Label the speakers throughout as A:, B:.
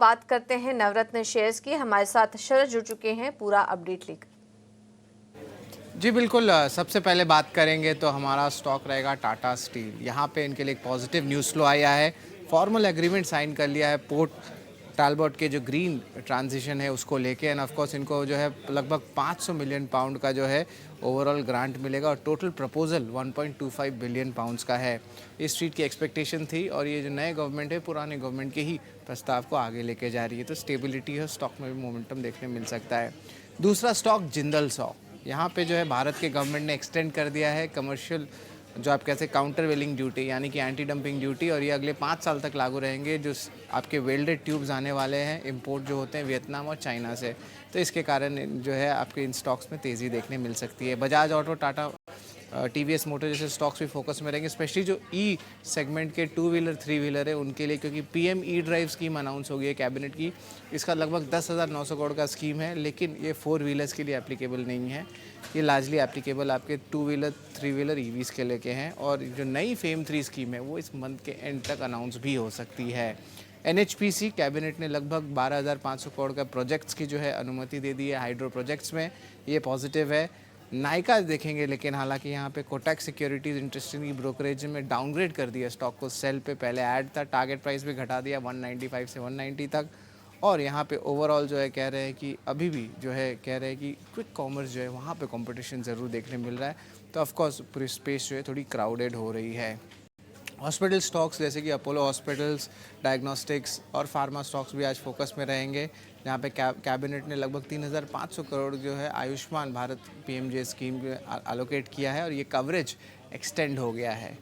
A: बात करते हैं नवरत्न शेयर्स की। हमारे साथ शरद जुड़ चुके हैं पूरा अपडेट लेकर।
B: जी बिल्कुल, सबसे पहले बात करेंगे तो हमारा स्टॉक रहेगा टाटा स्टील। यहाँ पे इनके लिए एक पॉजिटिव न्यूज़ फ्लो आया है। फॉर्मल एग्रीमेंट साइन कर लिया है पोर्ट टालबॉट के जो ग्रीन ट्रांजिशन है उसको लेके, एंड ऑफ कोर्स इनको जो है लगभग 500 मिलियन पाउंड का जो है ओवरऑल ग्रांट मिलेगा और टोटल प्रपोजल 1.25 बिलियन पाउंड्स का है। इस स्ट्रीट की एक्सपेक्टेशन थी और ये जो नए गवर्नमेंट है पुराने गवर्नमेंट के ही प्रस्ताव को आगे लेके जा रही है, तो स्टेबिलिटी है, स्टॉक में भी मोमेंटम देखने मिल सकता है। दूसरा स्टॉक जिंदल सॉ। यहाँ पे जो है भारत के गवर्नमेंट ने एक्सटेंड कर दिया है कमर्शियल जो आप कहते हैं काउंटर वेलिंग ड्यूटी, यानी कि एंटी डंपिंग ड्यूटी, और ये अगले 5 साल तक लागू रहेंगे। जो आपके वेल्डेड ट्यूब्स आने वाले हैं इंपोर्ट जो होते हैं वियतनाम और चाइना से, तो इसके कारण जो है आपके इन स्टॉक्स में तेज़ी देखने मिल सकती है। Bajaj auto, Tata, TVS motor जैसे स्टॉक्स भी फोकस में रहेंगे, स्पेशली जो ई सेगमेंट के 2 व्हीलर 3 व्हीलर है उनके लिए, क्योंकि PM E drive scheme announce हो गई है कैबिनेट की। इसका लगभग 10,900 करोड़ का स्कीम है, लेकिन ये 4 व्हीलर्स के लिए एप्लीकेबल नहीं है। ये लार्जली एप्लीकेबल आपके 2 व्हीलर 3 व्हीलर ईवीज़ के लेके हैं, और जो नई फेम 3 स्कीम है वो इस मंथ के एंड तक अनाउंस भी हो सकती है। एनएचपीसी कैबिनेट ने लगभग 12,500 करोड़ का प्रोजेक्ट्स की जो है अनुमति दे दी है हाइड्रो प्रोजेक्ट्स में, ये पॉजिटिव है। नायका देखेंगे, लेकिन हालांकि यहाँ पे कोटक सिक्योरिटीज़ इंटरेस्टिंग की ब्रोकरेज में डाउनग्रेड कर दिया स्टॉक को। सेल पे पहले ऐड था, टारगेट प्राइस भी घटा दिया 195 से 190 तक, और यहाँ पे ओवरऑल जो है कह रहे हैं कि अभी भी जो है कह रहे हैं कि क्विक कॉमर्स जो है वहाँ पे कंपटीशन ज़रूर देखने मिल रहा है, तो ऑफकोर्स पूरी स्पेस जो है थोड़ी क्राउडेड हो रही है। हॉस्पिटल स्टॉक्स जैसे कि अपोलो हॉस्पिटल्स, डायग्नोस्टिक्स और फार्मा स्टॉक्स भी आज फोकस में रहेंगे, जहाँ पे कैबिनेट ने लगभग 3,500 करोड़ जो है आयुष्मान भारत पीएमजे स्कीम एलोकेट किया है, और ये कवरेज एक्सटेंड हो गया है।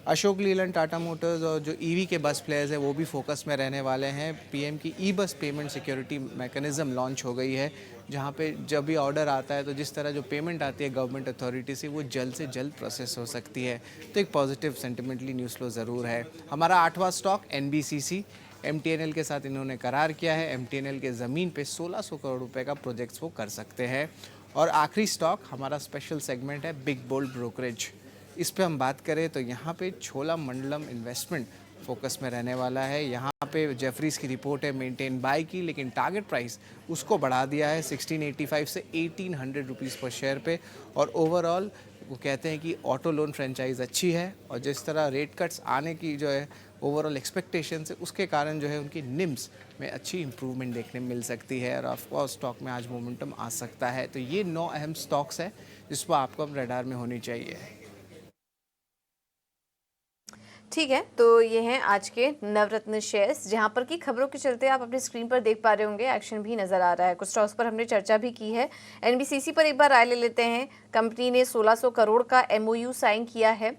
B: अशोक लीलैंड, टाटा मोटर्स और जो ईवी के बस प्लेयर्स हैं वो भी फोकस में रहने वाले हैं। पीएम की ई बस पेमेंट सिक्योरिटी मैकेनिज्म लॉन्च हो गई है, जहाँ पे जब भी ऑर्डर आता है तो जिस तरह जो पेमेंट आती है गवर्नमेंट अथॉरिटी से वो जल्द से जल्द प्रोसेस हो सकती है, तो एक पॉजिटिव सेंटिमेंटली न्यूज़ फ्लो ज़रूर है। हमारा 8वां स्टॉक एनबीसीसी, एमटीएनएल के साथ इन्होंने करार किया है। एमटीएनएल के ज़मीन पे 1600 करोड़ रुपए का प्रोजेक्ट्स वो कर सकते हैं। और आखिरी स्टॉक हमारा स्पेशल सेगमेंट है बिग बोल्ड ब्रोकरेज। इस पे हम बात करें तो यहाँ पे छोलामंडलम इन्वेस्टमेंट फोकस में रहने वाला है। यहाँ पे जेफरीज की रिपोर्ट है मेंटेन बाय की, लेकिन टारगेट प्राइस उसको बढ़ा दिया है 1685 से 1800 रुपीज़ पर शेयर पे। और ओवरऑल वो कहते हैं कि ऑटो लोन फ्रेंचाइज अच्छी है, और जिस तरह रेट कट्स आने की जो है ओवरऑल एक्सपेक्टेशन है उसके कारण जो है उनकी निम्स में अच्छी इंप्रूवमेंट देखने मिल सकती है, और ऑफकोर्स स्टॉक में आज मोमेंटम आ सकता है। तो ये 9 अहम स्टॉक्स हैं जिस पर आपको अब रडार में होनी चाहिए।
A: ठीक है, तो ये हैं आज के नवरत्न शेयर्स, जहां पर की खबरों के चलते आप अपनी स्क्रीन पर देख पा रहे होंगे एक्शन भी नजर आ रहा है। कुछ स्टॉक्स पर हमने चर्चा भी की है। एनबीसीसी पर एक बार राय ले लेते हैं। कंपनी ने 1600 करोड़ का एमओयू साइन किया है,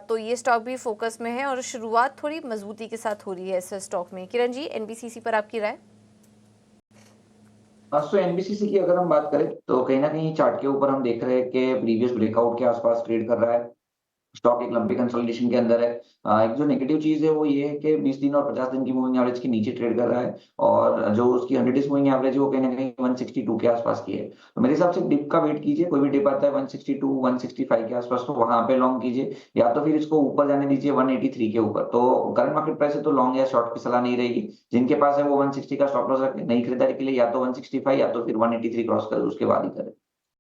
A: तो ये स्टॉक भी फोकस में है और शुरुआत थोड़ी मजबूती के साथ हो रही है इस स्टॉक में। किरण जी, एनबीसीसी पर आपकी राय?
C: तो एनबीसीसी की अगर हम बात करें तो कहीं न कहीं चार्ट के ऊपर हम देख रहे हैं कि प्रीवियस ब्रेकआउट के आसपास ट्रेड कर रहा है। स्टॉक एक लंबी कंसोलिडेशन के अंदर है। एक जो नेगेटिव चीज़ है वो ये है कि 20 दिन और 50 दिन की मूविंग एवरेज के नीचे ट्रेड कर रहा है, और जो उसकी 100 डेज़ मूविंग एवरेज है वो कहीं न कहीं 162 के आसपास की है। तो मेरे हिसाब से डिप का वेट कीजिए, कोई भी डिप आता है 162, 165 के आसपास तो वहाँ पे लॉन्ग कीजिए, या तो फिर इसको ऊपर जाने दीजिए 183 के ऊपर। तो करंट मार्केट प्राइस है तो लॉन्ग या शॉर्ट की सलाह नहीं रहेगी। जिनके पास है वो 160 का स्टॉप लॉस रखें नई खरीदारी के लिए, या तो 165 या तो फिर 183 क्रॉस करे उसके बाद ही करें।